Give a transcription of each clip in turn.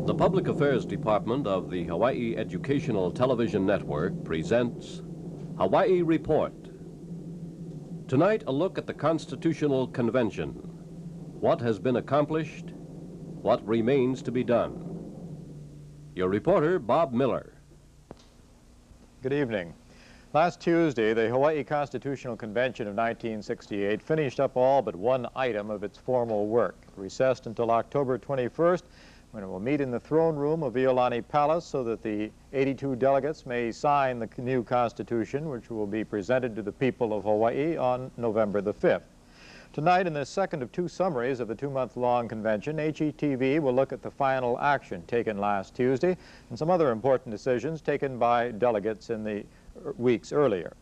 The Public Affairs Department of the Hawaii Educational Television Network presents Hawaiʻi Report. Tonight, a look at the Constitutional Convention. What has been accomplished? What remains to be done? Your reporter, Bob Miller. Good evening. Last Tuesday, the Hawaii Constitutional Convention of 1968 finished up all but one item of its formal work, recessed until October 21st, when it will meet in the throne room of Iolani Palace so that the 82 delegates may sign the new Constitution, which will be presented to the people of Hawaii on November the 5th. Tonight, in the second of two summaries of the two-month-long convention, HETV will look at the final action taken last Tuesday and some other important decisions taken by delegates in the weeks earlier.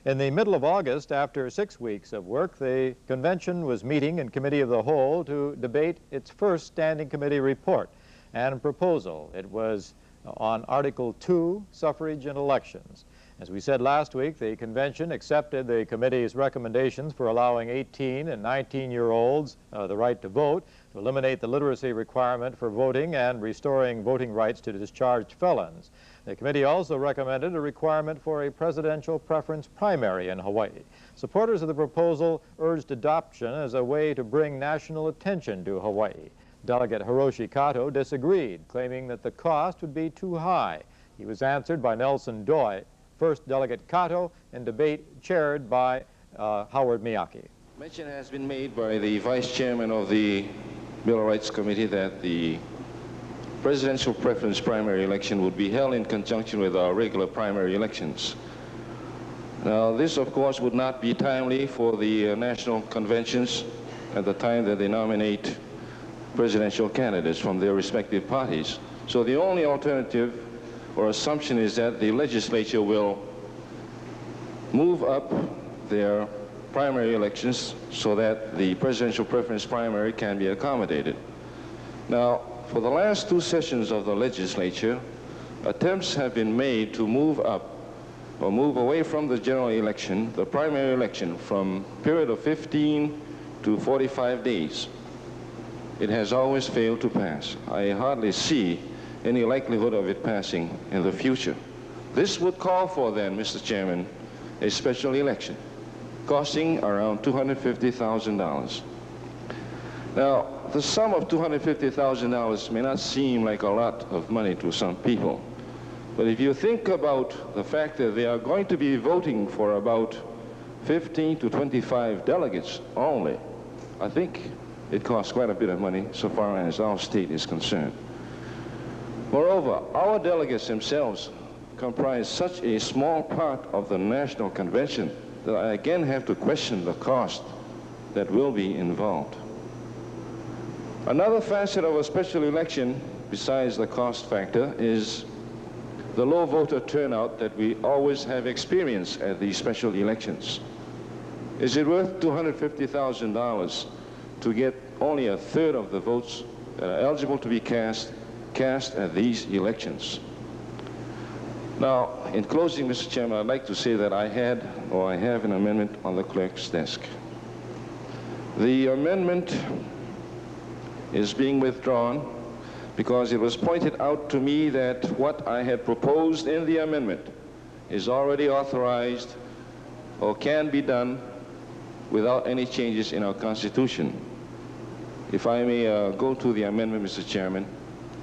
In the middle of August, after 6 weeks of work, the convention was meeting in Committee of the Whole to debate its first Standing Committee report and proposal. It was on Article 2, Suffrage and Elections. As we said last week, the convention accepted the committee's recommendations for allowing 18 and 19-year-olds the right to vote, to eliminate the literacy requirement for voting, and restoring voting rights to discharged felons. The committee also recommended a requirement for a presidential preference primary in Hawaii. Supporters of the proposal urged adoption as a way to bring national attention to Hawaii. Delegate Hiroshi Kato disagreed, claiming that the cost would be too high. He was answered by Nelson Doi, first Delegate Kato, in debate chaired by Howard Miyake. Mention has been made by the Vice Chairman of the Bill of Rights Committee that the presidential preference primary election would be held in conjunction with our regular primary elections. Now, this, of course, would not be timely for the national conventions at the time that they nominate presidential candidates from their respective parties. So the only alternative or assumption is that the legislature will move up their primary elections so that the presidential preference primary can be accommodated. Now, for the last two sessions of the legislature, attempts have been made to move up or move away from the general election, the primary election, from a period of 15 to 45 days. It has always failed to pass. I hardly see any likelihood of it passing in the future. This would call for then, Mr. Chairman, a special election costing around $250,000. Now, the sum of $250,000 may not seem like a lot of money to some people, but if you think about the fact that they are going to be voting for about 15 to 25 delegates only, I think it costs quite a bit of money so far as our state is concerned. Moreover, our delegates themselves comprise such a small part of the national convention that I again have to question the cost that will be involved. Another facet of a special election, besides the cost factor, is the low voter turnout that we always have experienced at these special elections. Is it worth $250,000 to get only a third of the votes that are eligible to be cast at these elections? Now, in closing, Mr. Chairman, I'd like to say that I have an amendment on the clerk's desk. The amendment is being withdrawn because it was pointed out to me that what I had proposed in the amendment is already authorized or can be done without any changes in our Constitution. If I may go to the amendment, Mr. Chairman,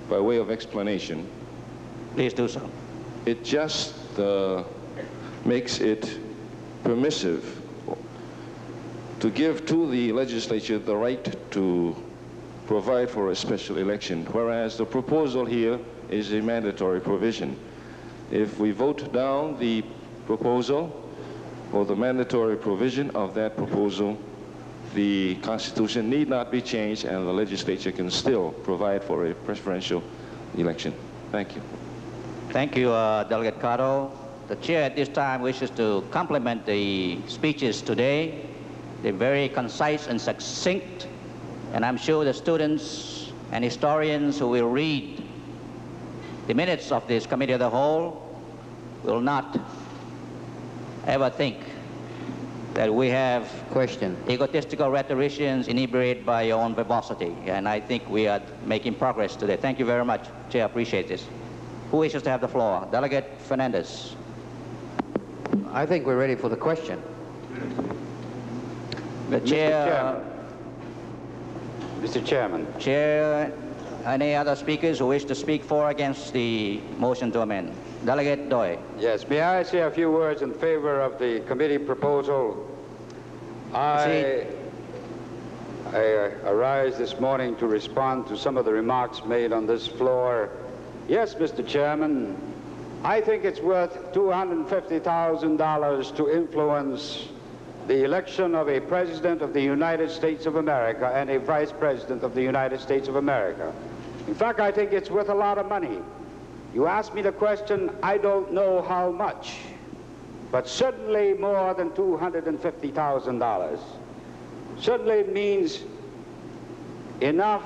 by way of explanation. Please do so. It just makes it permissive to give to the legislature the right to provide for a special election, whereas the proposal here is a mandatory provision. If we vote down the proposal or the mandatory provision of that proposal, the Constitution need not be changed and the legislature can still provide for a preferential election. Thank you. Thank you, Delegate Kato. The chair at this time wishes to compliment the speeches today. They're very concise and succinct, and I'm sure the students and historians who will read the minutes of this Committee of the Whole will not ever think that we have Question. egotistical rhetoricians inebriated by your own verbosity, and I think we are making progress today. Thank you very much, Chair. I appreciate this. Who wishes to have the floor? Delegate Fernandez. I think we're ready for the question. The Chair. Mr. Chairman. Chair, any other speakers who wish to speak for or against the motion to amend? Delegate Doi. Yes, may I say a few words in favor of the committee proposal? I arise this morning to respond to some of the remarks made on this floor. Yes, Mr. Chairman, I think it's worth $250,000 to influence the election of a President of the United States of America and a Vice President of the United States of America. In fact, I think it's worth a lot of money. You asked me the question, I don't know how much, but certainly more than $250,000. Certainly means enough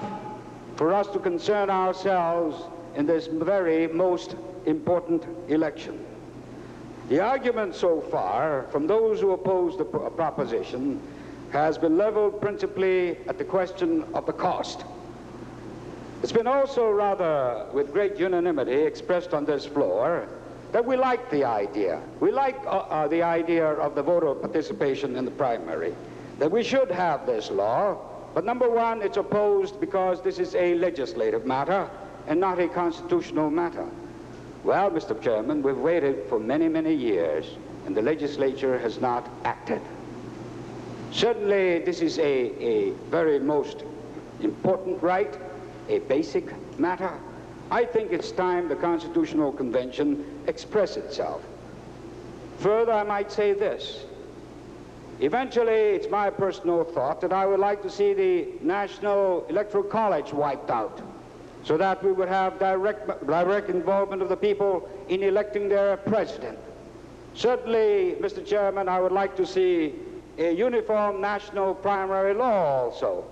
for us to concern ourselves in this very most important election. The argument so far from those who oppose the proposition has been leveled principally at the question of the cost. It's been also rather with great unanimity expressed on this floor that we like the idea. We like the idea of the voter participation in the primary, that we should have this law, but number one, it's opposed because this is a legislative matter and not a constitutional matter. Well, Mr. Chairman, we've waited for many, many years, and the legislature has not acted. Certainly, this is a very most important right, a basic matter. I think it's time the Constitutional Convention express itself. Further, I might say this. Eventually, it's my personal thought that I would like to see the National Electoral College wiped out, so that we would have direct involvement of the people in electing their president. Certainly, Mr. Chairman, I would like to see a uniform national primary law also.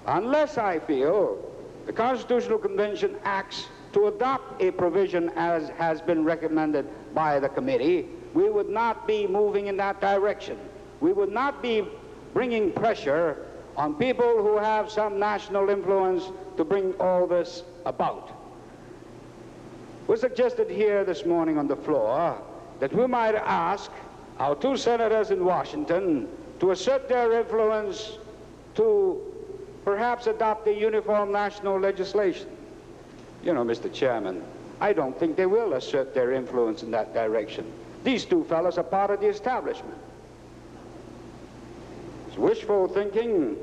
Unless I feel the Constitutional Convention acts to adopt a provision as has been recommended by the committee, we would not be moving in that direction. We would not be bringing pressure on people who have some national influence to bring all this about. It was suggested here this morning on the floor that we might ask our two senators in Washington to assert their influence to perhaps adopt a uniform national legislation. You know, Mr. Chairman, I don't think they will assert their influence in that direction. These two fellows are part of the establishment. It's wishful thinking,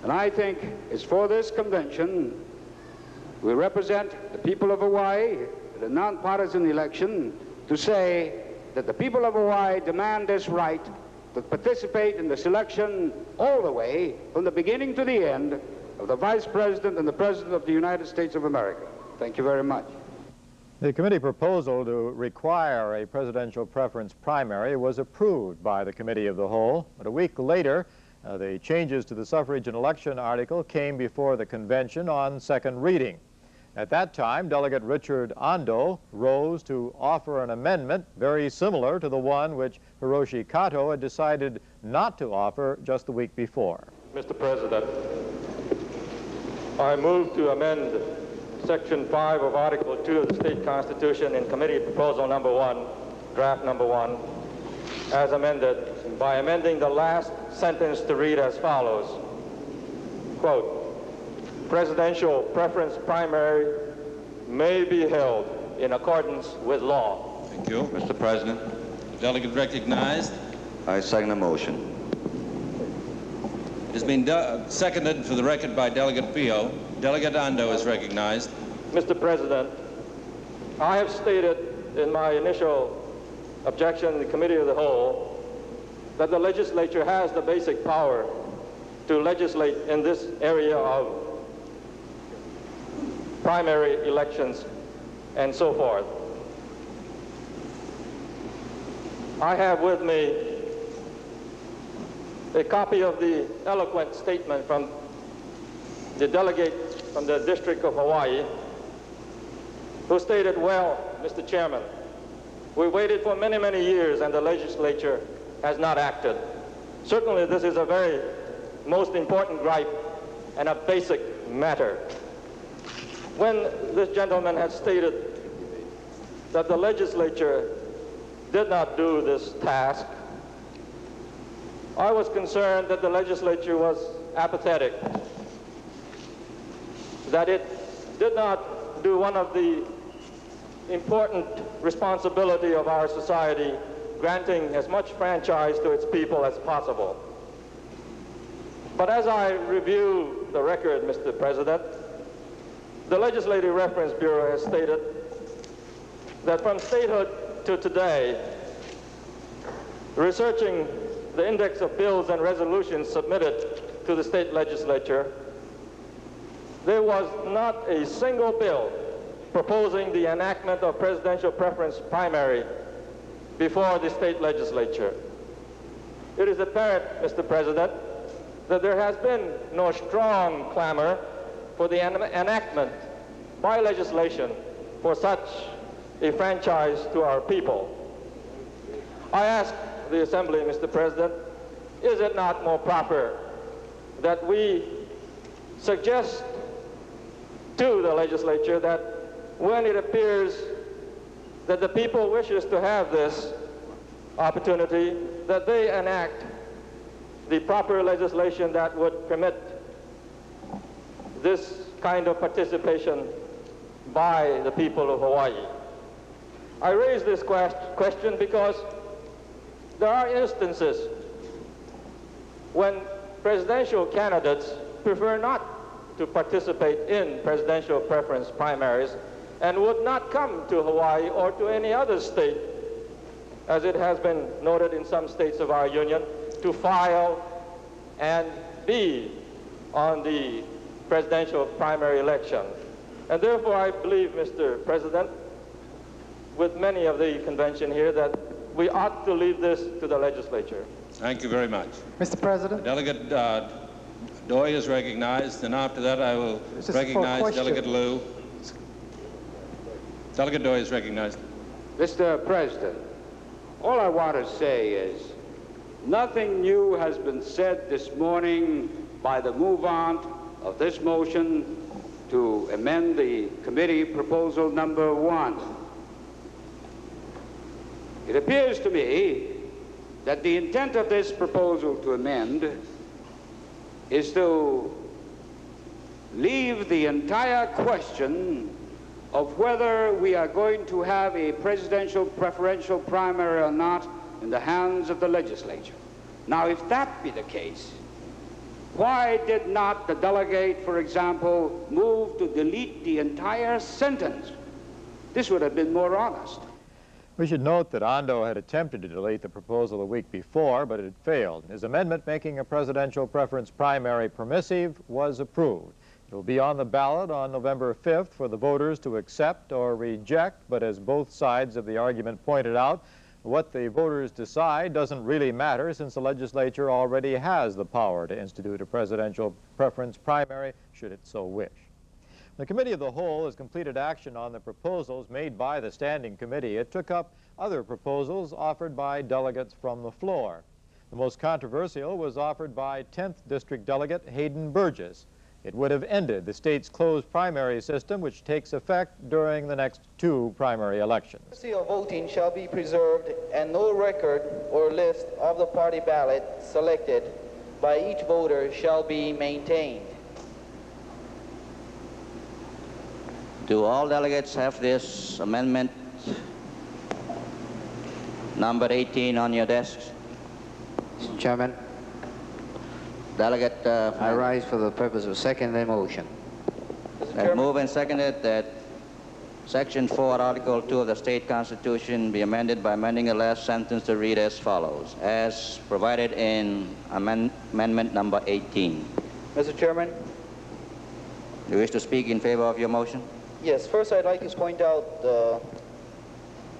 and I think it's for this convention. We represent the people of Hawaii in a nonpartisan election to say that the people of Hawaii demand this right to participate in the selection all the way from the beginning to the end of the Vice President and the President of the United States of America. Thank you very much. The committee proposal to require a presidential preference primary was approved by the Committee of the Whole, but a week later, the changes to the suffrage and election article came before the convention on second reading. At that time, Delegate Richard Ando rose to offer an amendment very similar to the one which Hiroshi Kato had decided not to offer just the week before. Mr. President, I move to amend Section 5 of Article 2 of the State Constitution in Committee Proposal Number 1, Draft Number 1, as amended, by amending the last sentence to read as follows, quote, presidential preference primary may be held in accordance with law. Thank you, Mr. President. The delegate recognized. I second the motion. It has been seconded for the record by Delegate Pio. Delegate Ando is recognized. Mr. President, I have stated in my initial objection in the Committee of the Whole that the legislature has the basic power to legislate in this area of primary elections and so forth. I have with me a copy of the eloquent statement from the delegate from the District of Hawaii, who stated, well, Mr. Chairman, we waited for many, many years and the legislature has not acted. Certainly this is a very most important gripe and a basic matter. When this gentleman has stated that the legislature did not do this task, I was concerned that the legislature was apathetic, that it did not do one of the important responsibility of our society, granting as much franchise to its people as possible. But as I review the record, Mr. President, the Legislative Reference Bureau has stated that from statehood to today, researching the index of bills and resolutions submitted to the state legislature, there was not a single bill proposing the enactment of presidential preference primary before the state legislature. It is apparent, Mr. President, that there has been no strong clamor for the enactment by legislation for such a franchise to our people. I ask the Assembly, Mr. President, is it not more proper that we suggest to the legislature that when it appears that the people wishes to have this opportunity, that they enact the proper legislation that would permit this kind of participation by the people of Hawaii? I raise this question because there are instances when presidential candidates prefer not to participate in presidential preference primaries and would not come to Hawaii or to any other state, as it has been noted in some states of our union, to file and be on the presidential primary election. And therefore I believe, Mr. President, with many of the convention here, that we ought to leave this to the legislature. Thank you very much. Mr. President? Delegate Doi is recognized, and after that I will recognize Delegate Liu. Delegate Doi is recognized. Mr. President, all I want to say is nothing new has been said this morning by the move-on of this motion to amend the committee proposal number 1. It appears to me that the intent of this proposal to amend is to leave the entire question of whether we are going to have a presidential preferential primary or not in the hands of the legislature. Now, if that be the case, why did not the delegate, for example, move to delete the entire sentence? This would have been more honest. We should note that Ando had attempted to delete the proposal a week before, but it had failed. His amendment making a presidential preference primary permissive was approved. It will be on the ballot on November 5th for the voters to accept or reject, but as both sides of the argument pointed out, what the voters decide doesn't really matter, since the legislature already has the power to institute a presidential preference primary should it so wish. The Committee of the Whole has completed action on the proposals made by the Standing Committee. It took up other proposals offered by delegates from the floor. The most controversial was offered by 10th District Delegate Hayden Burgess. It would have ended the state's closed primary system, which takes effect during the next 2 primary elections. The seal of voting shall be preserved, and no record or list of the party ballot selected by each voter shall be maintained. Do all delegates have this amendment number 18 on your desks? Mr. Chairman, Delegate I rise for the purpose of seconding the motion. Moved and seconded that Section 4, Article 2 of the State Constitution be amended by amending the last sentence to read as follows, as provided in Amendment number 18. Mr. Chairman? Do you wish to speak in favor of your motion? Yes, first I'd like to point out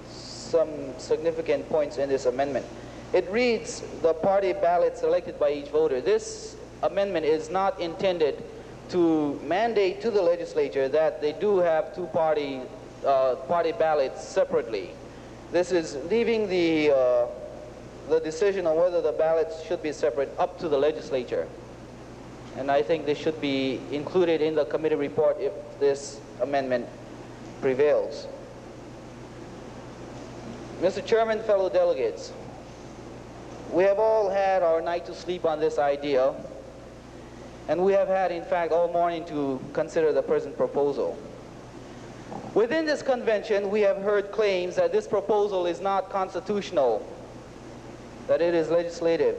some significant points in this amendment. It reads the party ballot selected by each voter. This amendment is not intended to mandate to the legislature that they do have 2 party ballots separately. This is leaving the the decision on whether the ballots should be separate up to the legislature. And I think this should be included in the committee report if this amendment prevails. Mr. Chairman, fellow delegates, we have all had our night to sleep on this idea, and we have had, in fact, all morning to consider the present proposal. Within this convention, we have heard claims that this proposal is not constitutional, that it is legislative,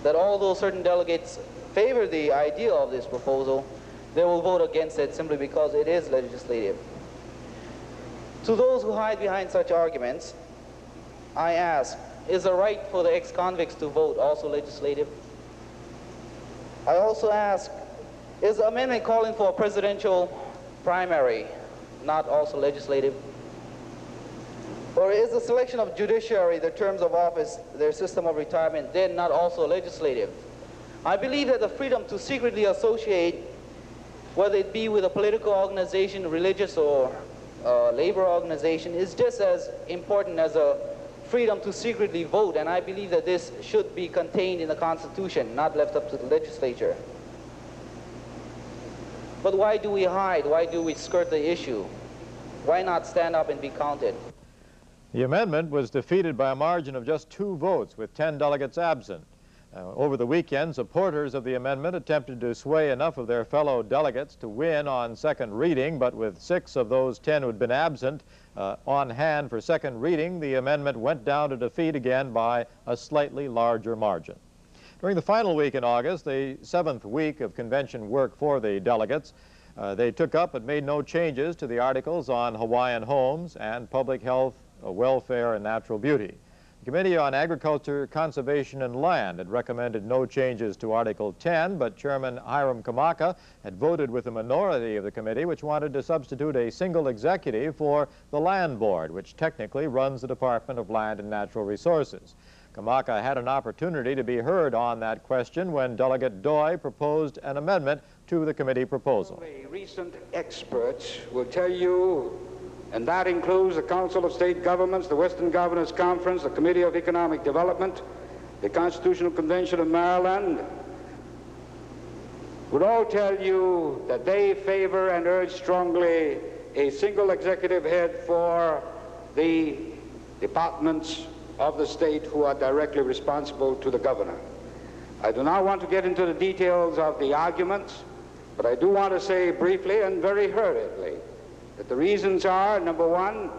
that although certain delegates favor the idea of this proposal, they will vote against it simply because it is legislative. To those who hide behind such arguments, I ask, is the right for the ex-convicts to vote also legislative? I also ask, is the amendment calling for a presidential primary not also legislative? Or is the selection of judiciary, their terms of office, their system of retirement, then not also legislative? I believe that the freedom to secretly associate, whether it be with a political organization, religious or labor organization, is just as important as a freedom to secretly vote, and I believe that this should be contained in the Constitution, not left up to the legislature. But why do we hide? Why do we skirt the issue? Why not stand up and be counted? The amendment was defeated by a margin of just 2 votes, with 10 delegates absent. Over the weekend, supporters of the amendment attempted to sway enough of their fellow delegates to win on second reading, but with 6 of those 10 who had been absent on hand for second reading, the amendment went down to defeat again by a slightly larger margin. During the final week in August, the 7th week of convention work for the delegates, they took up but made no changes to the articles on Hawaiian homes and public health, welfare, and natural beauty. The Committee on Agriculture, Conservation, and Land had recommended no changes to Article 10, but Chairman Hiram Kamaka had voted with the minority of the committee, which wanted to substitute a single executive for the Land Board, which technically runs the Department of Land and Natural Resources. Kamaka had an opportunity to be heard on that question when Delegate Doi proposed an amendment to the committee proposal. Recent experts will tell you, and that includes the Council of State Governments, the Western Governors Conference, the Committee of Economic Development, the Constitutional Convention of Maryland, would all tell you that they favor and urge strongly a single executive head for the departments of the state who are directly responsible to the governor. I do not want to get into the details of the arguments, but I do want to say briefly and very hurriedly that the reasons are, number 1,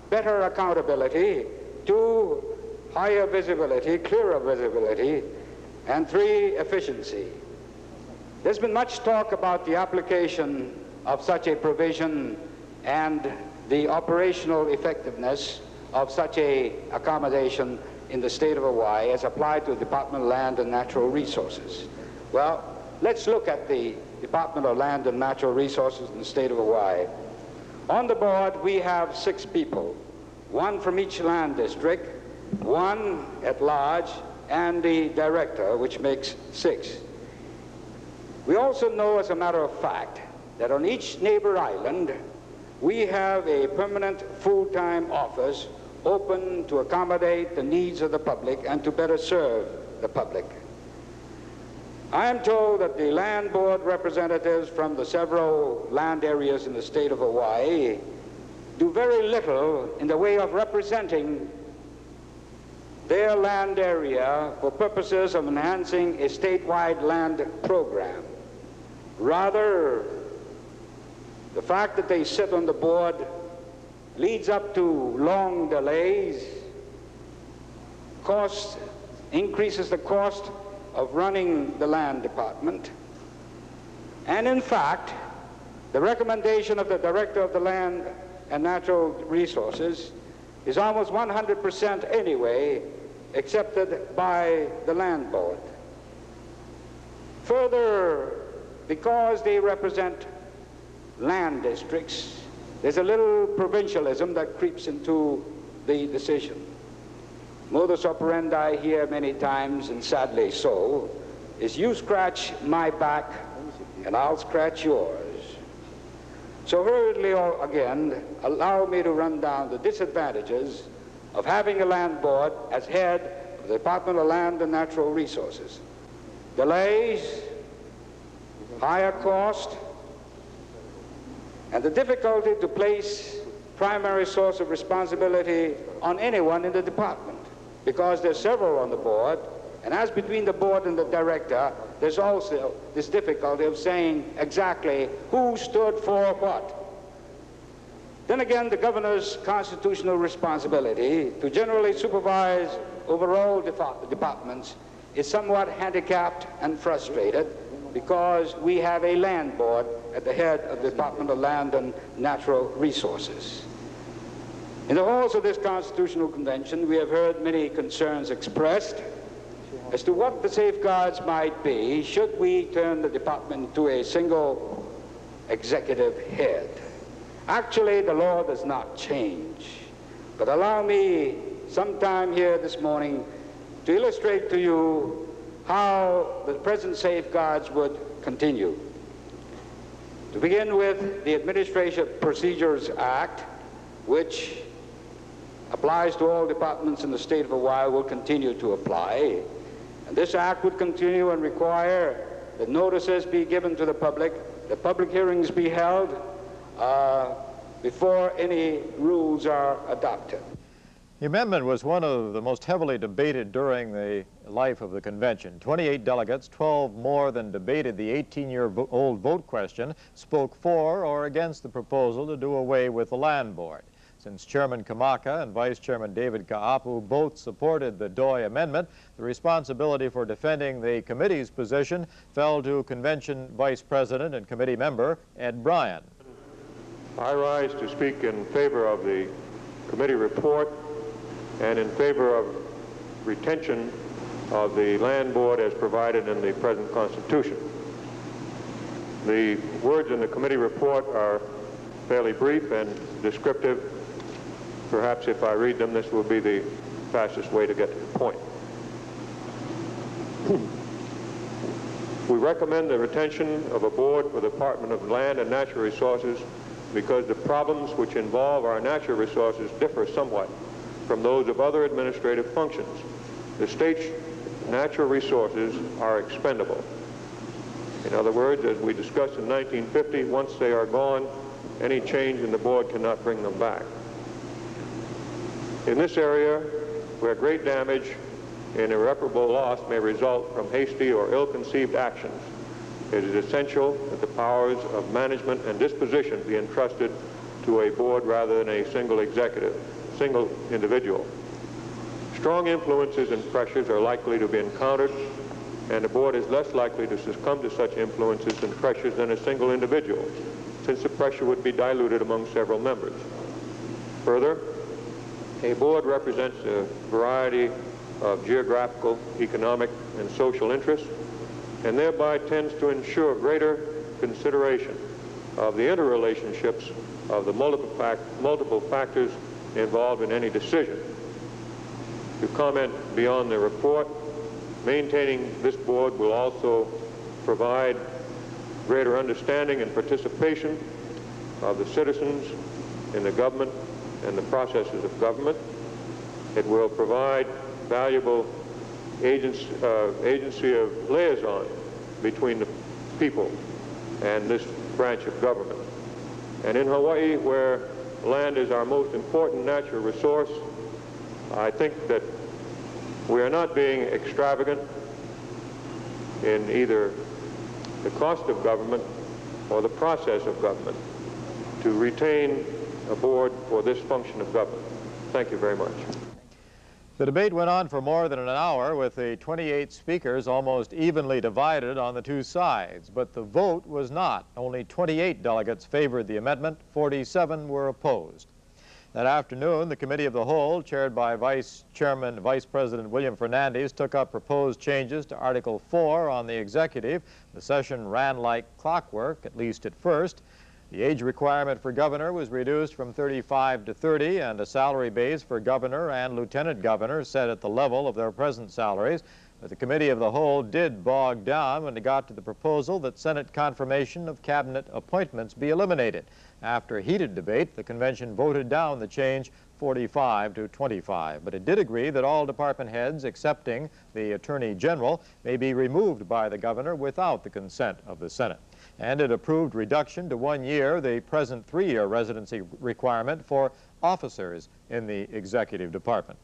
better accountability, 2, higher visibility, clearer visibility, and 3, efficiency. There's been much talk about the application of such a provision and the operational effectiveness of such a accommodation in the state of Hawaii as applied to the Department of Land and Natural Resources. Well, let's look at the Department of Land and Natural Resources in the state of Hawaii. On the board, we have 6 people, 1 from each land district, 1 at large, and the director, which makes 6. We also know, as a matter of fact, that on each neighbor island, we have a permanent full-time office open to accommodate the needs of the public and to better serve the public. I am told that the land board representatives from the several land areas in the state of Hawaii do very little in the way of representing their land area for purposes of enhancing a statewide land program. Rather, the fact that they sit on the board leads up to long delays, increases the cost of running the land department, and in fact, the recommendation of the Director of the Land and Natural Resources is almost 100% anyway accepted by the Land Board. Further, because they represent land districts, there's a little provincialism that creeps into the decision. Modus operandi here many times, and sadly so, is you scratch my back and I'll scratch yours. So hurriedly again, allow me to run down the disadvantages of having a land board as head the Department of Land and Natural Resources. Delays, higher cost, and the difficulty to place primary source of responsibility on anyone in the department, because there's several on the board, and as between the board and the director, there's also this difficulty of saying exactly who stood for what. Then again, the governor's constitutional responsibility to generally supervise overall departments is somewhat handicapped and frustrated because we have a land board at the head of the Department of Land and Natural Resources. In the halls of this Constitutional Convention, we have heard many concerns expressed as to what the safeguards might be should we turn the department into a single executive head. Actually, the law does not change, but allow me sometime here this morning to illustrate to you how the present safeguards would continue. To begin with, the Administrative Procedures Act, which applies to all departments in the state of Hawaii, will continue to apply. And this act would continue and require that notices be given to the public hearings be held before any rules are adopted. The amendment was one of the most heavily debated during the life of the convention. 28 delegates, 12 more than debated the 18-year-old vote question, spoke for or against the proposal to do away with the land board. Since Chairman Kamaka and Vice Chairman David Ka'apu both supported the Doi amendment, the responsibility for defending the committee's position fell to Convention Vice President and committee member Ed Bryan. I rise to speak in favor of the committee report and in favor of retention of the land board as provided in the present Constitution. The words in the committee report are fairly brief and descriptive. Perhaps if I read them, this will be the fastest way to get to the point. We recommend the retention of a board for the Department of Land and Natural Resources because the problems which involve our natural resources differ somewhat from those of other administrative functions. The state's natural resources are expendable. In other words, as we discussed in 1950, once they are gone, any change in the board cannot bring them back. In this area, where great damage and irreparable loss may result from hasty or ill-conceived actions, it is essential that the powers of management and disposition be entrusted to a board rather than a single individual. Strong influences and pressures are likely to be encountered, and the board is less likely to succumb to such influences and pressures than a single individual, since the pressure would be diluted among several members. Further, a board represents a variety of geographical, economic, and social interests, and thereby tends to ensure greater consideration of the interrelationships of the multiple factors involved in any decision. To comment beyond the report, maintaining this board will also provide greater understanding and participation of the citizens in the government and the processes of government. It will provide valuable agency of liaison between the people and this branch of government. And in Hawaii, where land is our most important natural resource, I think that we are not being extravagant in either the cost of government or the process of government to retain a board for this function of government. Thank you very much. The debate went on for more than an hour with the 28 speakers almost evenly divided on the two sides, but the vote was not. Only 28 delegates favored the amendment, 47 were opposed. That afternoon, the Committee of the Whole, chaired by Vice President William Fernandez, took up proposed changes to Article 4 on the executive. The session ran like clockwork, at least at first. The age requirement for governor was reduced from 35 to 30, and a salary base for governor and lieutenant governor set at the level of their present salaries. But the Committee of the Whole did bog down when it got to the proposal that Senate confirmation of cabinet appointments be eliminated. After a heated debate, the convention voted down the change 45 to 25. But it did agree that all department heads, excepting the Attorney General, may be removed by the governor without the consent of the Senate. And it approved reduction to 1 year the present 3-year residency requirement for officers in the executive department.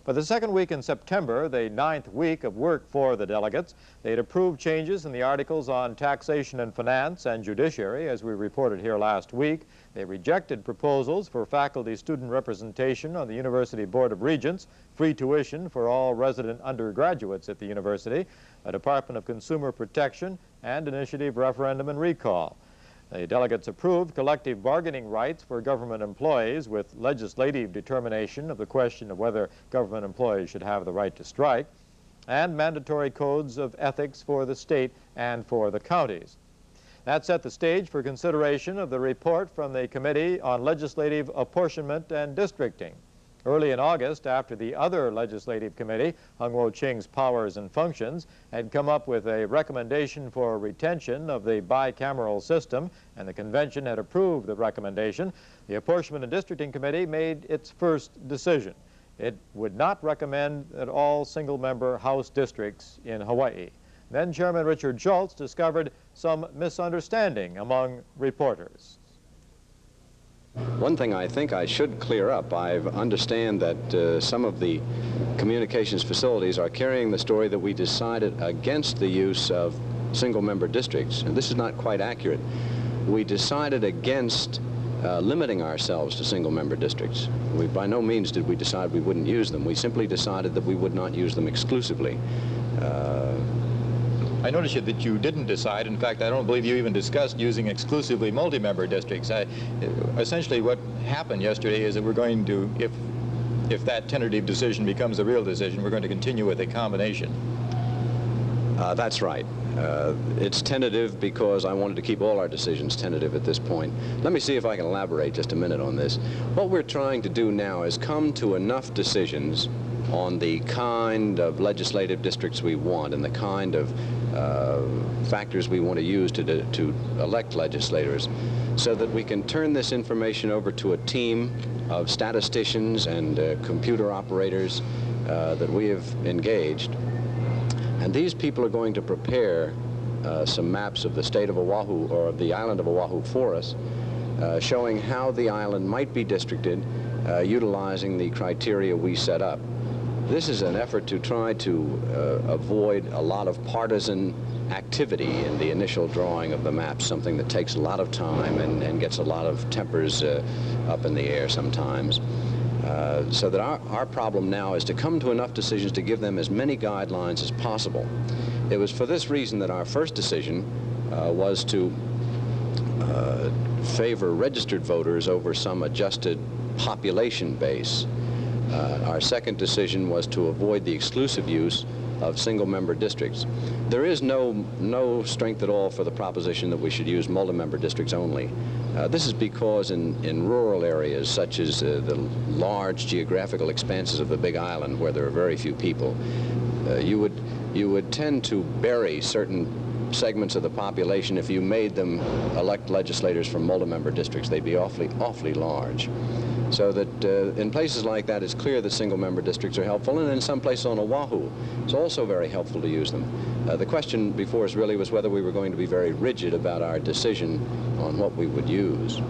For the second week in September, the 9th week of work for the delegates, they had approved changes in the articles on taxation and finance and judiciary, as we reported here last week. They rejected proposals for faculty student representation on the University Board of Regents, free tuition for all resident undergraduates at the university, a Department of Consumer Protection, and initiative referendum and recall. The delegates approved collective bargaining rights for government employees with legislative determination of the question of whether government employees should have the right to strike, and mandatory codes of ethics for the state and for the counties. That set the stage for consideration of the report from the Committee on Legislative Apportionment and Districting. Early in August, after the other legislative committee, Hung Wo-ching's Powers and Functions, had come up with a recommendation for retention of the bicameral system, and the convention had approved the recommendation, the Apportionment and Districting Committee made its first decision. It would not recommend at all single-member House districts in Hawaii. Then Chairman Richard Schultz discovered some misunderstanding among reporters. One thing I think I should clear up, I understand that some of the communications facilities are carrying the story that we decided against the use of single-member districts, and this is not quite accurate. We decided against limiting ourselves to single-member districts. By no means did we decide we wouldn't use them. We simply decided that we would not use them exclusively. I noticed that you didn't decide. In fact, I don't believe you even discussed using exclusively multi-member districts. Essentially, what happened yesterday is that we're going to, if that tentative decision becomes a real decision, we're going to continue with a combination. That's right. It's tentative because I wanted to keep all our decisions tentative at this point. Let me see if I can elaborate just a minute on this. What we're trying to do now is come to enough decisions on the kind of legislative districts we want and the kind of factors we want to use to elect legislators, so that we can turn this information over to a team of statisticians and computer operators that we have engaged. And these people are going to prepare some maps of the state of Oahu, or of the island of Oahu, for us, showing how the island might be districted utilizing the criteria we set up. This is an effort to try to avoid a lot of partisan activity in the initial drawing of the maps, something that takes a lot of time and gets a lot of tempers up in the air sometimes. So that our problem now is to come to enough decisions to give them as many guidelines as possible. It was for this reason that our first decision was to favor registered voters over some adjusted population base. Our second decision was to avoid the exclusive use of single-member districts. There is no strength at all for the proposition that we should use multi-member districts only. This is because in rural areas, such as the large geographical expanses of the Big Island, where there are very few people, you would tend to bury certain segments of the population if you made them elect legislators from multi-member districts. They'd be awfully large. So that in places like that, it's clear that single-member districts are helpful, and in some places on Oahu, it's also very helpful to use them. The question before us really was whether we were going to be very rigid about our decision on what we would use.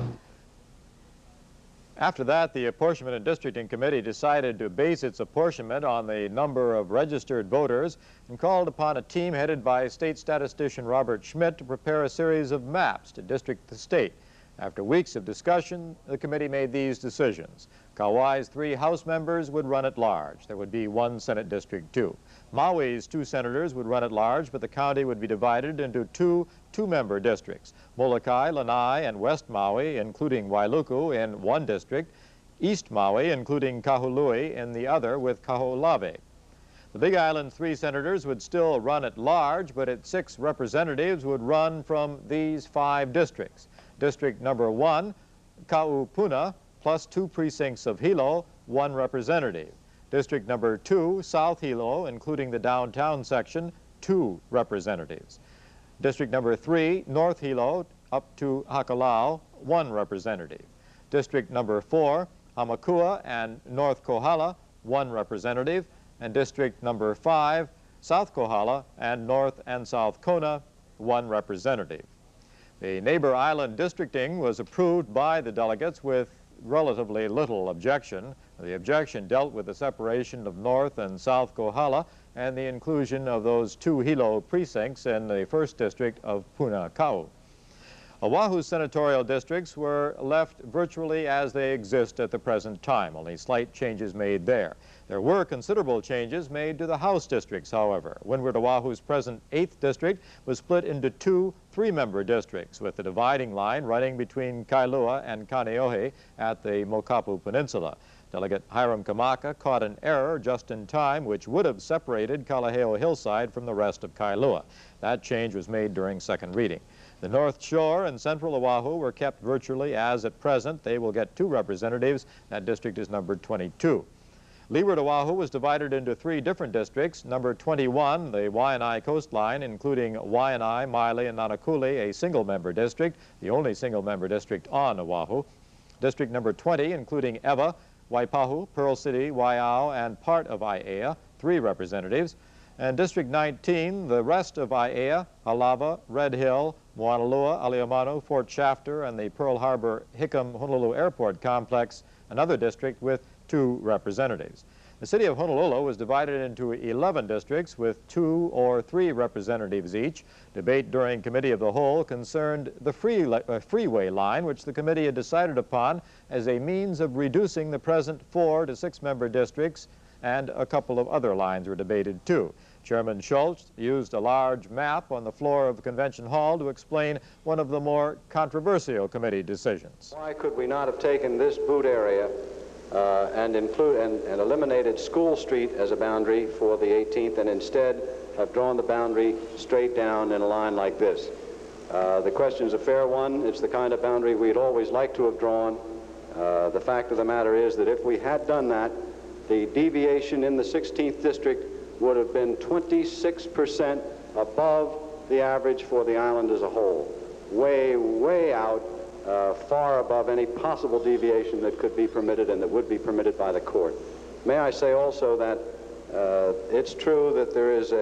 After that, the Apportionment and Districting Committee decided to base its apportionment on the number of registered voters and called upon a team headed by state statistician Robert Schmidt to prepare a series of maps to district the state. After weeks of discussion, the committee made these decisions. Kauai's 3 House members would run at large. There would be 1 Senate District 2. Maui's 2 senators would run at large, but the county would be divided into 2 two-member districts. Molokai, Lanai, and West Maui, including Wailuku, in 1 district. East Maui, including Kahului, in the other, with Kaho'olawe. The Big Island's 3 senators would still run at large, but its 6 representatives would run from these 5 districts. District number 1, Ka'upuna, plus 2 precincts of Hilo, 1 representative. District number 2, South Hilo, including the downtown section, 2 representatives. District number 3, North Hilo, up to Hakalau, 1 representative. District number 4, Hamakua and North Kohala, 1 representative, and District number 5, South Kohala and North and South Kona, 1 representative. The neighbor island districting was approved by the delegates with relatively little objection. The objection dealt with the separation of North and South Kohala and the inclusion of those 2 Hilo precincts in the 1st district of Punakau. Oahu's senatorial districts were left virtually as they exist at the present time, only slight changes made there. There were considerable changes made to the House districts, however. Windward Oahu's present 8th district was split into 2 3-member districts, with the dividing line running between Kailua and Kaneohe at the Mokapu Peninsula. Delegate Hiram Kamaka caught an error just in time, which would have separated Kalaheo Hillside from the rest of Kailua. That change was made during second reading. The North Shore and Central Oahu were kept virtually as at present. They will get 2 representatives. That district is numbered 22. Leeward Oahu was divided into 3 different districts. Number 21, the Waianae coastline, including Waianae, Maile, and Nanakuli, a single-member district, the only single-member district on Oahu. District number 20, including Ewa, Waipahu, Pearl City, Waiau, and part of Aiea, 3 representatives. And District 19, the rest of Aiea, Halava, Red Hill, Moanalua, Aliamanu, Fort Shafter, and the Pearl Harbor Hickam Honolulu Airport Complex, another district with 2 representatives. The city of Honolulu was divided into 11 districts with 2 or 3 representatives each. Debate during Committee of the Whole concerned the freeway line, which the committee had decided upon as a means of reducing the present 4 to 6-member districts, and a couple of other lines were debated too. Chairman Schultz used a large map on the floor of the Convention Hall to explain one of the more controversial committee decisions. Why could we not have taken this boot area and eliminated School Street as a boundary for the 18th, and instead have drawn the boundary straight down in a line like this? The question is a fair one. It's the kind of boundary we'd always like to have drawn. The fact of the matter is that if we had done that, the deviation in the 16th district would have been 26% above the average for the island as a whole. Way, way out, far above any possible deviation that could be permitted and that would be permitted by the court. May I say also that it's true that there is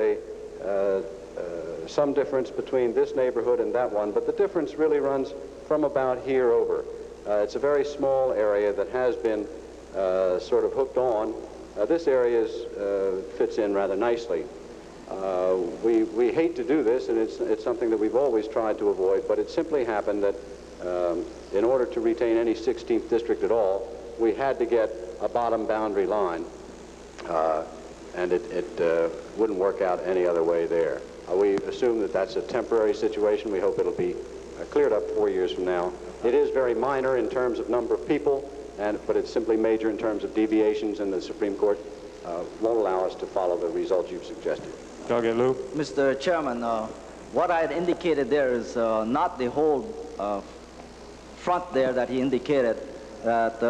some difference between this neighborhood and that one, but the difference really runs from about here over. It's a very small area that has been sort of hooked on. This area fits in rather nicely. We hate to do this, and it's something that we've always tried to avoid, but it simply happened that in order to retain any 16th district at all, we had to get a bottom boundary line, and it wouldn't work out any other way there. We assume that that's a temporary situation. We hope it'll be cleared up 4 years from now. It is very minor in terms of number of people, but it's simply major in terms of deviations, and the Supreme Court won't allow us to follow the results you've suggested. Delegate Liu. Mr. Chairman, what I had indicated there is not the whole front there that he indicated. That,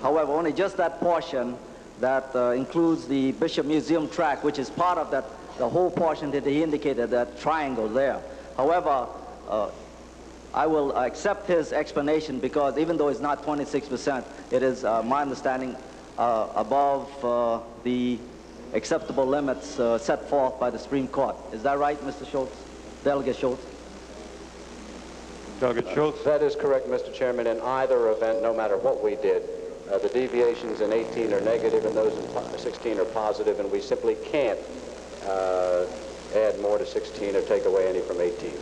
however, only just that portion that includes the Bishop Museum tract, which is part of that, the whole portion that he indicated, that triangle there. However, I will accept his explanation because even though it's not 26%, it is, my understanding, above the acceptable limits set forth by the Supreme Court. Is that right, Mr. Schultz? Delegate Schultz? Delegate Schultz? That is correct, Mr. Chairman. In either event, no matter what we did, the deviations in 18 are negative and those in 16 are positive, and we simply can't add more to 16 or take away any from 18.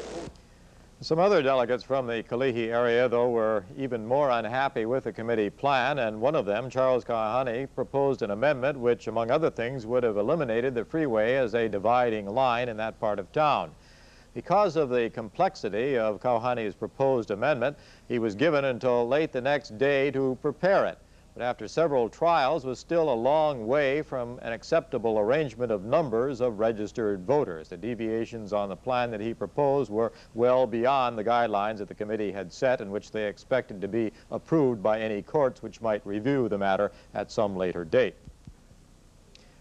Some other delegates from the Kalihi area, though, were even more unhappy with the committee plan, and one of them, Charles Kahani, proposed an amendment which, among other things, would have eliminated the freeway as a dividing line in that part of town. Because of the complexity of Kahani's proposed amendment, he was given until late the next day to prepare it. But after several trials, was still a long way from an acceptable arrangement of numbers of registered voters. The deviations on the plan that he proposed were well beyond the guidelines that the committee had set, and which they expected to be approved by any courts which might review the matter at some later date.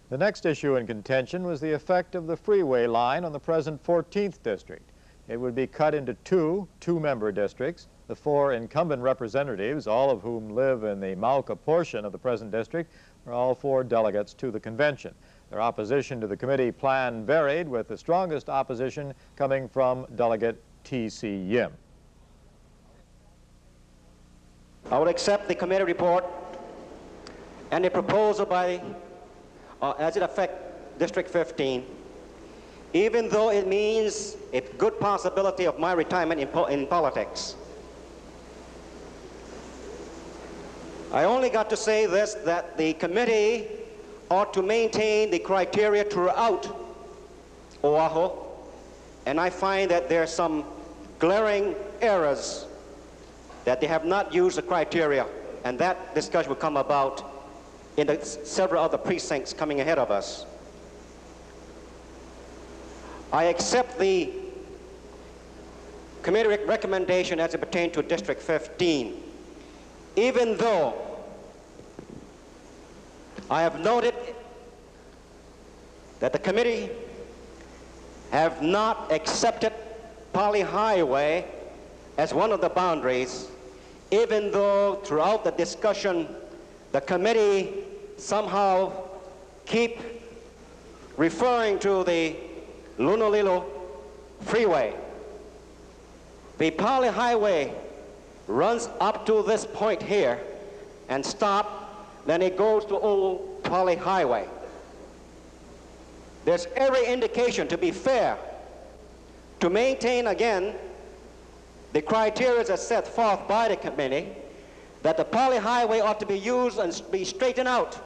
The next issue in contention was the effect of the freeway line on the present 14th district. It would be cut into two member districts, The 4 incumbent representatives, all of whom live in the Mauka portion of the present district, are all 4 delegates to the convention. Their opposition to the committee plan varied, with the strongest opposition coming from Delegate T.C. Yim. I will accept the committee report and the proposal by, as it affects District 15, even though it means a good possibility of my retirement in politics. I only got to say this, that the committee ought to maintain the criteria throughout Oahu, and I find that there are some glaring errors that they have not used the criteria, and that discussion will come about in the several other precincts coming ahead of us. I accept the committee recommendation as it pertains to District 15, even though I have noted that the committee have not accepted Pali Highway as one of the boundaries, even though throughout the discussion the committee somehow keep referring to the Lunalilo Freeway. The Pali Highway runs up to this point here and stop, then it goes to Old Pali Highway. There's every indication, to be fair, to maintain again the criteria as set forth by the committee, that the Pali Highway ought to be used and be straightened out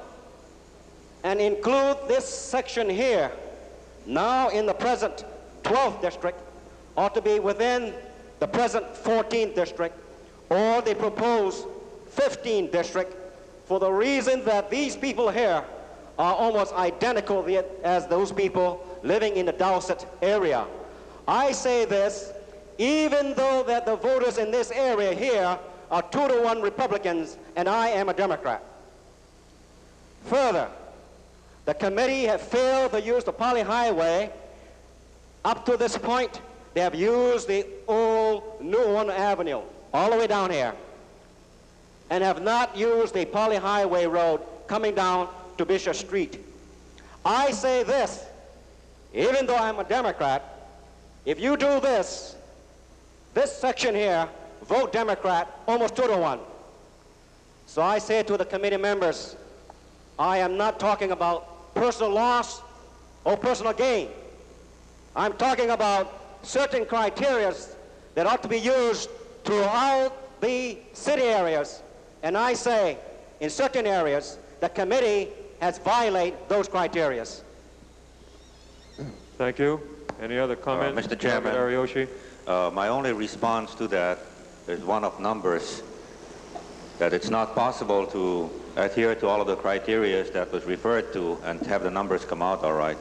and include this section here, now in the present 12th district, ought to be within the present 14th district or the proposed 15th district, for the reason that these people here are almost identical as those people living in the Dowsett area. I say this, even though that the voters in this area here are 2-to-1 Republicans, and I am a Democrat. Further, the committee have failed to use the Pali Highway. Up to this point, they have used the old Nuon Avenue, all the way down here, and have not used the Pali Highway road coming down to Bishop Street. I say this, even though I'm a Democrat, if you do this section here, vote Democrat, almost 2-to-1. So I say to the committee members, I am not talking about personal loss or personal gain. I'm talking about certain criteria that ought to be used throughout the city areas. And I say, in certain areas, the committee has violated those criteria. Thank you. Any other comments? Mr. Chairman, Ariyoshi? My only response to that is one of numbers, that it's not possible to adhere to all of the criteria that was referred to and have the numbers come out all right.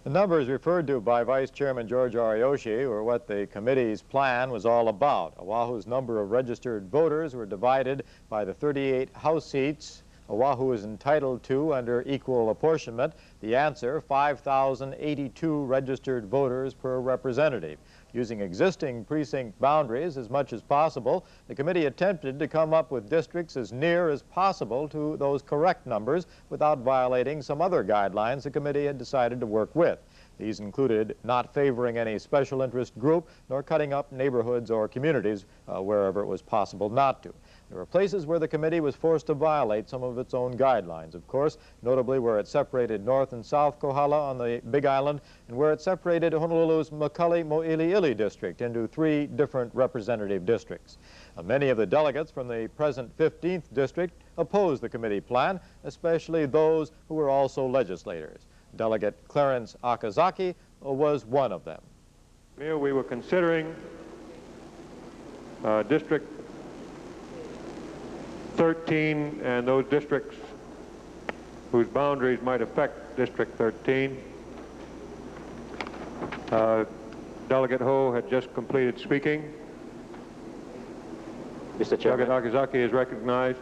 The numbers referred to by Vice Chairman George Ariyoshi were what the committee's plan was all about. Oahu's number of registered voters were divided by the 38 House seats Oahu is entitled to under equal apportionment. The answer, 5,082 registered voters per representative. Using existing precinct boundaries as much as possible, the committee attempted to come up with districts as near as possible to those correct numbers without violating some other guidelines the committee had decided to work with. These included not favoring any special interest group nor cutting up neighborhoods or communities wherever it was possible not to. There were places where the committee was forced to violate some of its own guidelines, of course, notably where it separated North and South Kohala on the Big Island and where it separated Honolulu's Makali Mo'iliili district into 3 different representative districts. Many of the delegates from the present 15th district opposed the committee plan, especially those who were also legislators. Delegate Clarence Akazaki was one of them. Mayor, we were considering District 13 and those districts whose boundaries might affect District 13. Delegate Ho had just completed speaking. Mr. Chairman. Delegate Akazaki is recognized.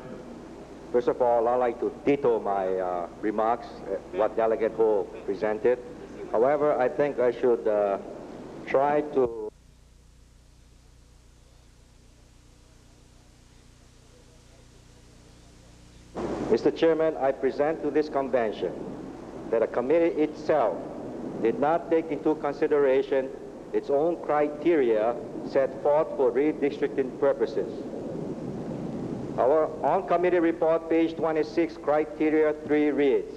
First of all, I'd like to veto my remarks, what Delegate Ho presented. However, I think I should try to Mr. Chairman, I present to this convention that the committee itself did not take into consideration its own criteria set forth for redistricting purposes. Our on-committee report, page 26, criteria 3 reads,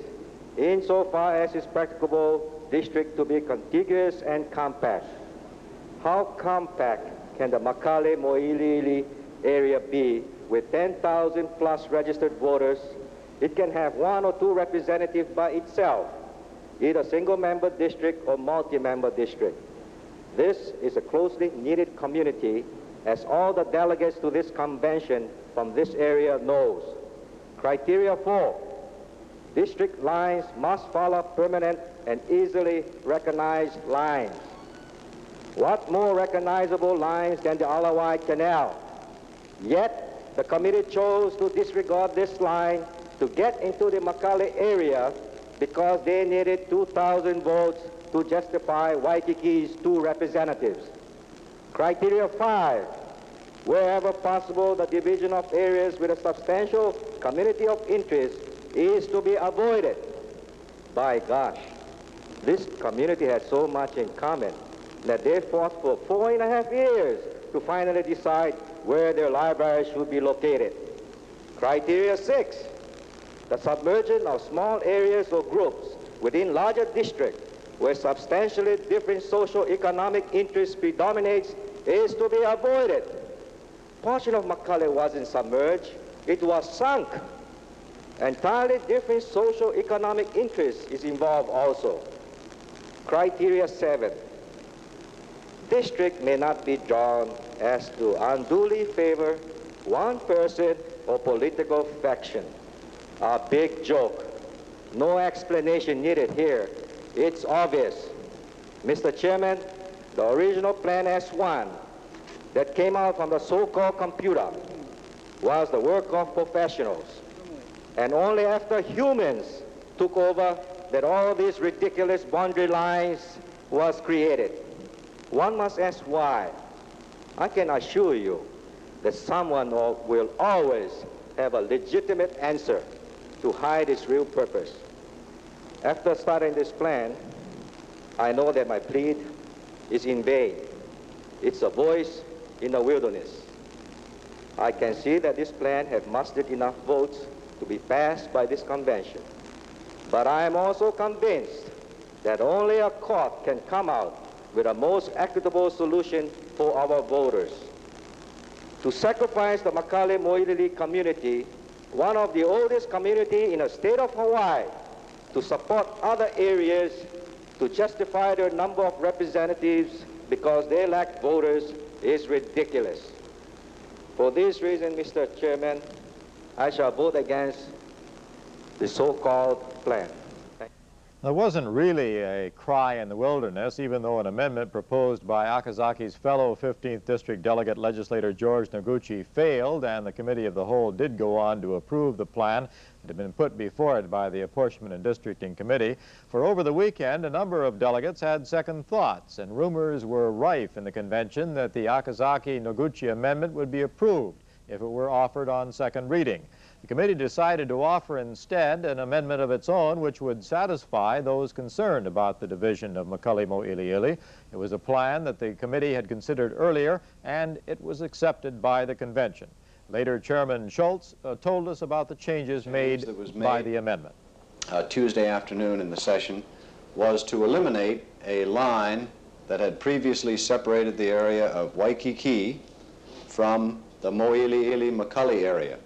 insofar as is practicable, district to be contiguous and compact. How compact can the Makale Mo'iliili area be with 10,000 plus registered voters? It can have 1 or 2 representatives by itself, either single-member district or multi-member district. This is a closely knitted community, as all the delegates to this convention from this area knows. Criteria 4, district lines must follow permanent and easily recognized lines. What more recognizable lines than the Alawai Canal? Yet, the committee chose to disregard this line to get into the Makale area because they needed 2,000 votes to justify Waikiki's 2 representatives. Criteria 5, wherever possible, the division of areas with a substantial community of interest is to be avoided. By gosh, this community has so much in common that they fought for 4.5 years to finally decide where their library should be located. Criteria 6, the submergence of small areas or groups within larger districts where substantially different socio-economic interests predominates is to be avoided. Portion of Makale wasn't submerged, it was sunk. Entirely different socio-economic interests is involved also. Criteria 7, district may not be drawn as to unduly favor one person or political faction. A big joke. No explanation needed here. It's obvious. Mr. Chairman, the original Plan S1 that came out from the so-called computer was the work of professionals. And only after humans took over that all these ridiculous boundary lines was created. One must ask why. I can assure you that someone will always have a legitimate answer to hide its real purpose. After starting this plan, I know that my plea is in vain. It's a voice in the wilderness. I can see that this plan has mustered enough votes to be passed by this convention. But I am also convinced that only a court can come out with a most equitable solution for our voters. To sacrifice the Makale Mo'iliili community, one of the oldest communities in the state of Hawaii, to support other areas to justify their number of representatives because they lack voters is ridiculous. For this reason, Mr. Chairman, I shall vote against the so-called plan. There wasn't really a cry in the wilderness, even though an amendment proposed by Akazaki's fellow 15th District Delegate Legislator George Noguchi failed, and the Committee of the Whole did go on to approve the plan that had been put before it by the Apportionment and Districting Committee. For over the weekend, a number of delegates had second thoughts, and rumors were rife in the convention that the Akazaki-Noguchi amendment would be approved if it were offered on second reading. The committee decided to offer instead an amendment of its own which would satisfy those concerned about the division of Makale Mo'iliili. It was a plan that the committee had considered earlier, and it was accepted by the convention. Later, Chairman Schultz told us about the changes made by the amendment. Tuesday afternoon in the session was to eliminate a line that had previously separated the area of Waikiki from the Mo'iliili Makale area.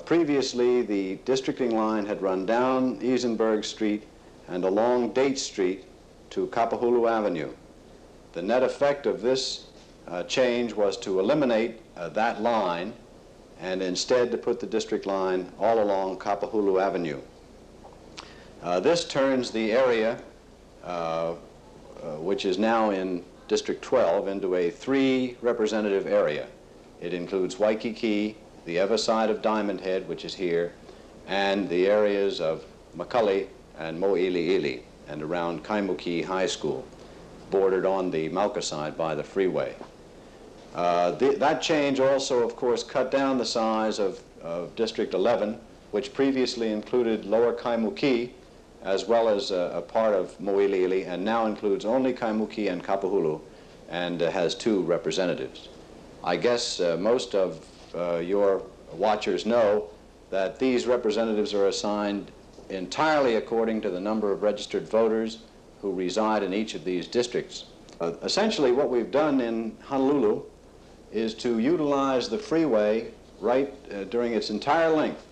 Previously, the districting line had run down Eisenberg Street and along Date Street to Kapahulu Avenue. The net effect of this change was to eliminate that line and instead to put the district line all along Kapahulu Avenue. This turns the area, which is now in District 12, into a 3-representative area. It includes Waikiki, the other side of Diamond Head, which is here, and the areas of Makale and Mo'iliili and around Kaimuki High School, bordered on the Mauka side by the freeway. That change also, of course, cut down the size of District 11 which previously included Lower Kaimuki, as well as a part of Mo'iliili, and now includes only Kaimuki and Kapahulu, and has 2 representatives. I guess most of your watchers know that these representatives are assigned entirely according to the number of registered voters who reside in each of these districts. Essentially, what we've done in Honolulu is to utilize the freeway right during its entire length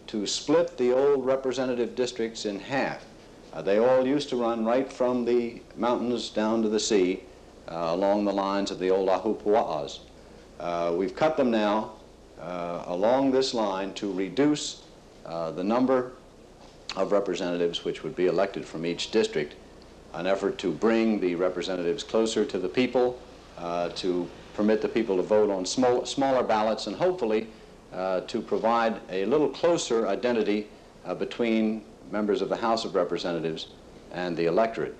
to split the old representative districts in half. They all used to run right from the mountains down to the sea along the lines of the old ahupua'as. We've cut them now along this line to reduce the number of representatives which would be elected from each district, an effort to bring the representatives closer to the people, to permit the people to vote on smaller ballots, and hopefully to provide a little closer identity between members of the House of Representatives and the electorate.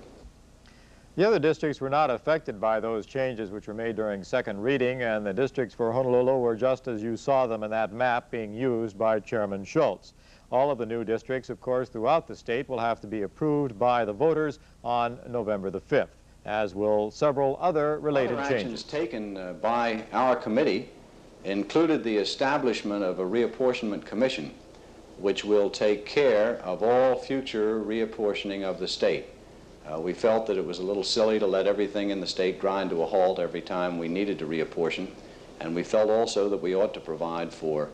The other districts were not affected by those changes which were made during second reading, and the districts for Honolulu were just as you saw them in that map being used by Chairman Schultz. All of the new districts, of course, throughout the state will have to be approved by the voters on November the 5th, as will several other related changes. Actions taken by our committee included the establishment of a reapportionment commission, which will take care of all future reapportioning of the state. We felt that it was a little silly to let everything in the state grind to a halt every time we needed to reapportion, and we felt also that we ought to provide for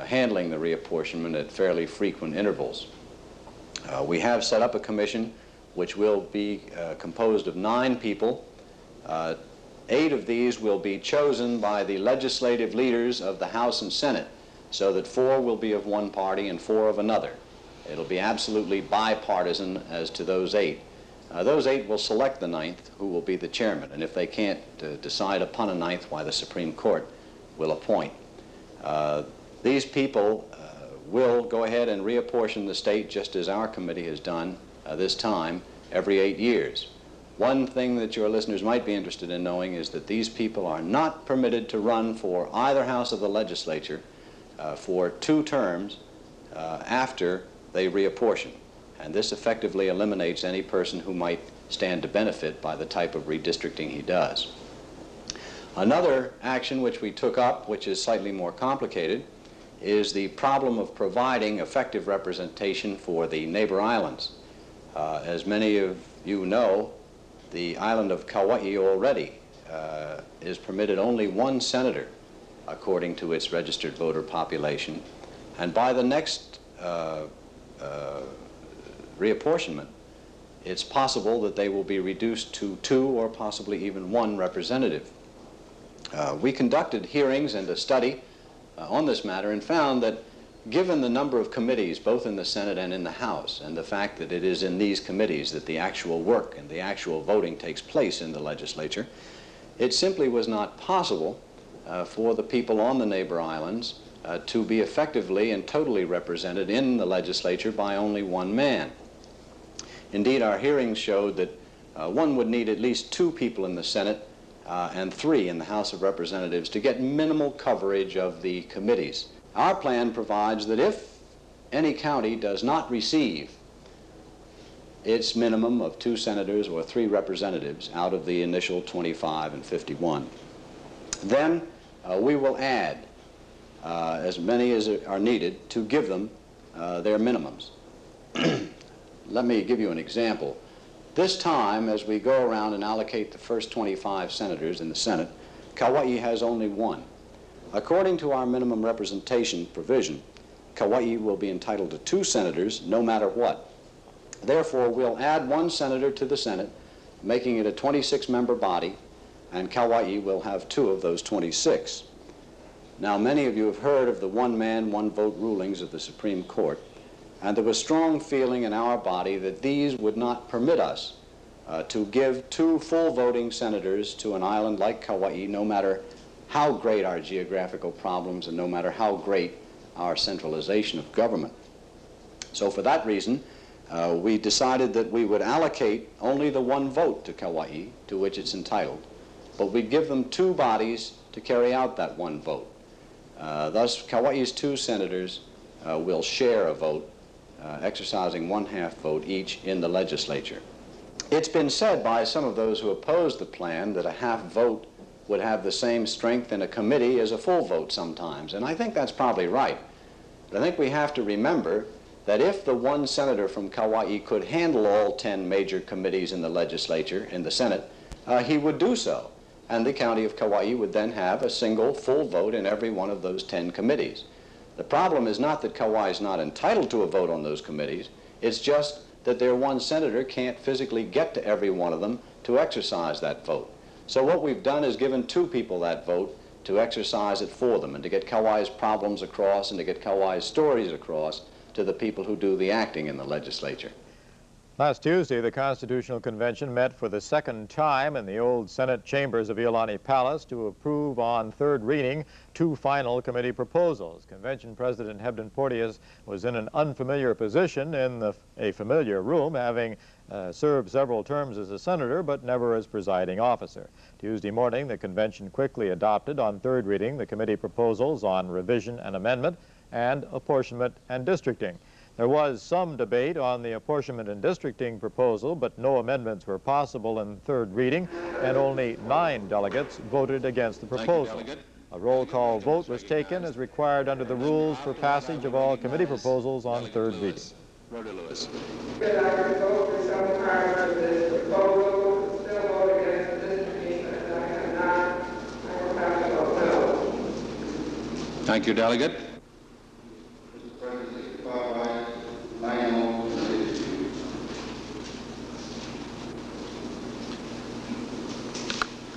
handling the reapportionment at fairly frequent intervals. We have set up a commission which will be composed of 9 people. 8 of these will be chosen by the legislative leaders of the House and Senate, so that 4 will be of one party and 4 of another. It'll be absolutely bipartisan as to those 8. Those 8 will select the 9th, who will be the chairman, and if they can't decide upon a 9th, why, the Supreme Court will appoint. These people will go ahead and reapportion the state just as our committee has done this time every 8 years. One thing that your listeners might be interested in knowing is that these people are not permitted to run for either house of the legislature for 2 terms after they reapportion. And this effectively eliminates any person who might stand to benefit by the type of redistricting he does. Another action which we took up, which is slightly more complicated, is the problem of providing effective representation for the neighbor islands. As many of you know, the island of Kauai already is permitted only 1 senator according to its registered voter population, and by the next reapportionment, it's possible that they will be reduced to 2 or possibly even 1 representative. We conducted hearings and a study on this matter and found that given the number of committees, both in the Senate and in the House, and the fact that it is in these committees that the actual work and the actual voting takes place in the legislature, it simply was not possible for the people on the neighbor islands to be effectively and totally represented in the legislature by only 1 man. Indeed, our hearings showed that one would need at least 2 people in the Senate and 3 in the House of Representatives to get minimal coverage of the committees. Our plan provides that if any county does not receive its minimum of 2 senators or 3 representatives out of the initial 25 and 51, then we will add as many as are needed to give them their minimums. Let me give you an example. This time, as we go around and allocate the first 25 senators in the Senate, Kauai has only 1. According to our minimum representation provision, Kauai will be entitled to 2 senators no matter what. Therefore, we'll add 1 senator to the Senate, making it a 26-member body, and Kauai will have 2 of those 26. Now, many of you have heard of the 1-man, 1-vote rulings of the Supreme Court, and there was strong feeling in our body that these would not permit us to give 2 full voting senators to an island like Kauai, no matter how great our geographical problems and no matter how great our centralization of government. So for that reason, we decided that we would allocate only the 1 vote to Kauai, to which it's entitled, but we'd give them 2 bodies to carry out that 1 vote. Thus, Kauai's 2 senators will share a vote, exercising 1/2 vote each in the legislature. It's been said by some of those who oppose the plan that a half vote would have the same strength in a committee as a full vote sometimes, and I think that's probably right. But I think we have to remember that if the one senator from Kauai could handle all 10 major committees in the legislature, in the Senate, he would do so. And the county of Kauai would then have a single full vote in every one of those 10 committees. The problem is not that Kauai is not entitled to a vote on those committees, it's just that their one senator can't physically get to every one of them to exercise that vote. So what we've done is given 2 people that vote to exercise it for them and to get Kauai's problems across and to get Kauai's stories across to the people who do the acting in the legislature. Last Tuesday, the Constitutional Convention met for the second time in the old Senate chambers of Iolani Palace to approve on third reading 2 final committee proposals. Convention President Hebden Porteous was in an unfamiliar position in a familiar room, having served several terms as a senator but never as presiding officer. Tuesday morning, the convention quickly adopted on third reading the committee proposals on revision and amendment and apportionment and districting. There was some debate on the apportionment and districting proposal, but no amendments were possible in third reading, and only 9 delegates voted against the proposal. A roll call vote was taken as required under the rules for passage of all committee proposals on third reading. Thank you, Delegate.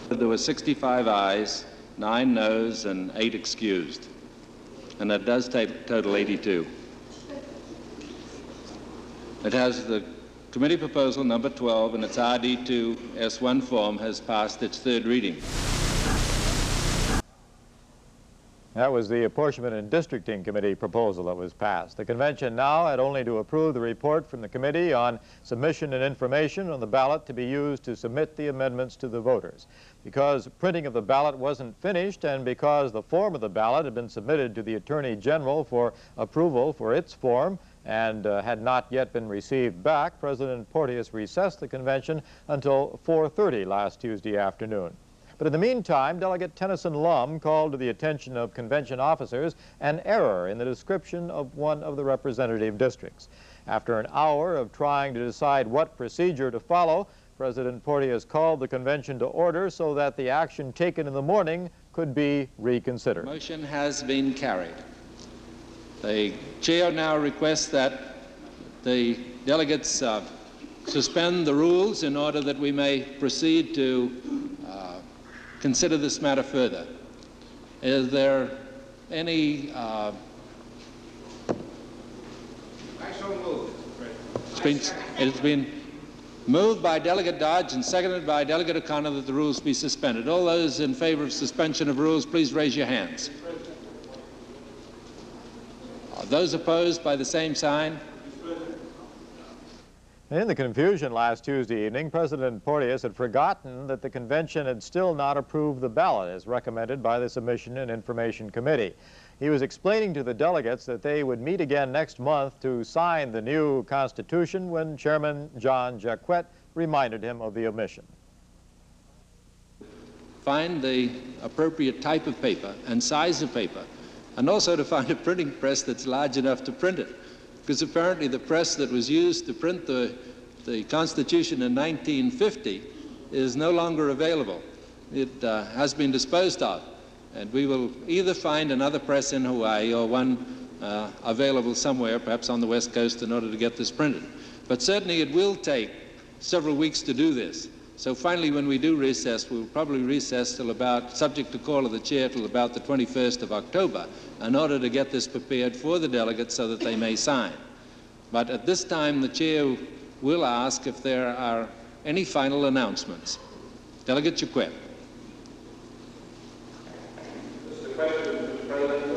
There were 65 ayes, 9 noes, and 8 excused. And that does total 82. It has the committee proposal number 12 in its RD2 S1 form has passed its third reading. That was the Apportionment and Districting Committee proposal that was passed. The convention now had only to approve the report from the committee on submission and information on the ballot to be used to submit the amendments to the voters. Because printing of the ballot wasn't finished and because the form of the ballot had been submitted to the Attorney General for approval for its form and had not yet been received back, President Porteous recessed the convention until 4:30 last Tuesday afternoon. But in the meantime, Delegate Tennyson Lum called to the attention of convention officers an error in the description of one of the representative districts. After an hour of trying to decide what procedure to follow, President Porteous called the convention to order so that the action taken in the morning could be reconsidered. Motion has been carried. The chair now requests that the delegates suspend the rules in order that we may proceed to consider this matter further. Is there any... It's been moved by Delegate Dodge and seconded by Delegate O'Connor that the rules be suspended. All those in favor of suspension of rules, please raise your hands. Those opposed by the same sign. In the confusion last Tuesday evening, President Porteous had forgotten that the convention had still not approved the ballot as recommended by the Submission and Information Committee. He was explaining to the delegates that they would meet again next month to sign the new Constitution when Chairman John Jacquet reminded him of the omission. Find the appropriate type of paper and size of paper, and also to find a printing press that's large enough to print it. Because apparently the press that was used to print the Constitution in 1950 is no longer available. It has been disposed of. And we will either find another press in Hawaii or one available somewhere, perhaps on the West Coast, in order to get this printed. But certainly it will take several weeks to do this. So finally, when we do recess, we'll probably recess till about, subject to call of the chair, till about the 21st of October, in order to get this prepared for the delegates so that they may sign. But at this time, the chair will ask if there are any final announcements. Delegate Jacquet. Mr. President,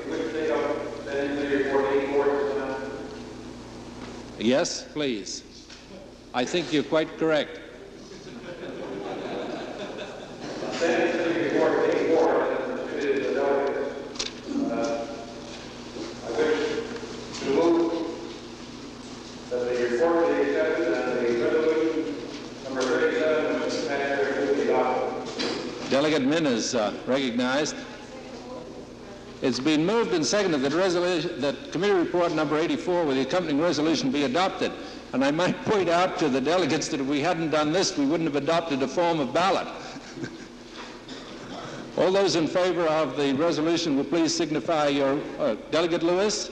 you wish to take up Senate Report 84 tonight? Yes, please. I think you're quite correct. Senate Report 84 has distributed to the delegates. I wish Delegate Min is recognized. It's been moved and seconded that Committee Report number 84 with the accompanying resolution be adopted. And I might point out to the delegates that if we hadn't done this, we wouldn't have adopted a form of ballot. All those in favor of the resolution will please signify your Delegate Lewis.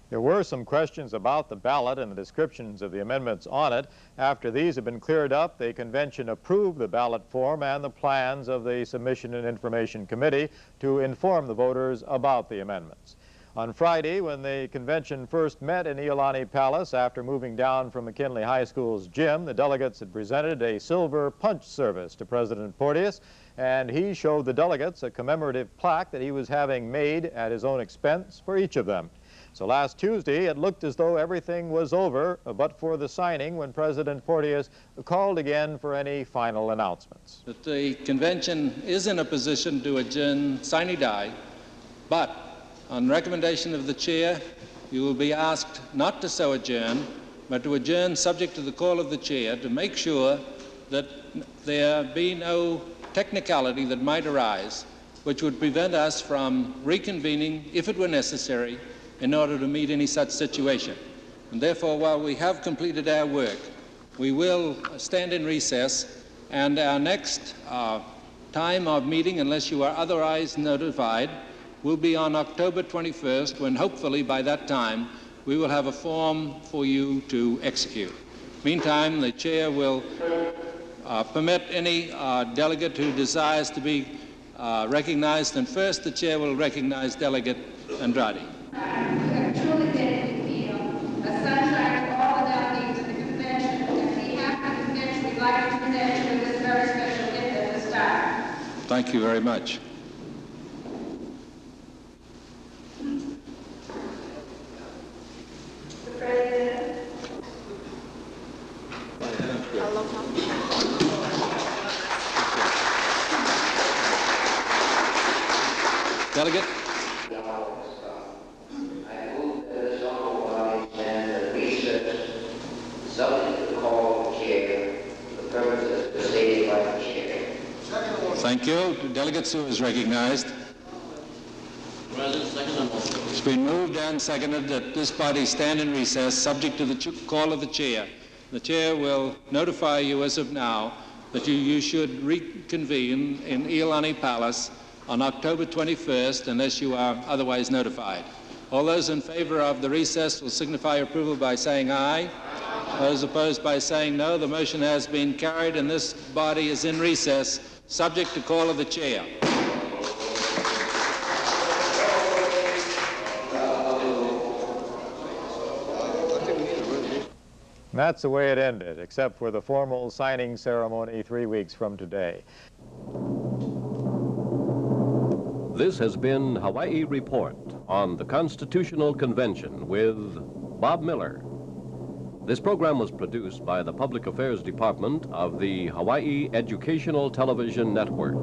There were some questions about the ballot and the descriptions of the amendments on it. After these have been cleared up, the convention approved the ballot form and the plans of the Submission and Information Committee to inform the voters about the amendments. On Friday, when the convention first met in Iolani Palace after moving down from McKinley High School's gym, the delegates had presented a silver punch service to President Porteous, and he showed the delegates a commemorative plaque that he was having made at his own expense for each of them. So last Tuesday, it looked as though everything was over, but for the signing when President Porteous called again for any final announcements. That the convention is in a position to adjourn sine die, but on recommendation of the chair, you will be asked not to so adjourn, but to adjourn subject to the call of the chair to make sure that there be no technicality that might arise which would prevent us from reconvening, if it were necessary, in order to meet any such situation. And therefore, while we have completed our work, we will stand in recess, and our next time of meeting, unless you are otherwise notified, will be on October 21st, when hopefully by that time we will have a form for you to execute. Meantime, the chair will permit any delegate who desires to be recognized, and first the chair will recognize Delegate Andrade. We have truly made it feel a sunshine to all the delegates of the convention. On behalf of the convention, we'd like to present you with this very special gift at this time. Thank you very much. The President. Delegate. Thank you. Delegate Sue is recognized. It's been moved and seconded that this body stand in recess subject to the call of the chair. The chair will notify you as of now that you should reconvene in Iolani Palace on October 21st unless you are otherwise notified. All those in favor of the recess will signify approval by saying aye. Those opposed by saying no. The motion has been carried and this body is in recess subject to call of the chair. And that's the way it ended, except for the formal signing ceremony 3 weeks from today. This has been Hawaiʻi Report on the Constitutional Convention with Bob Miller. This program was produced by the Public Affairs Department of the Hawaiʻi Educational Television Network.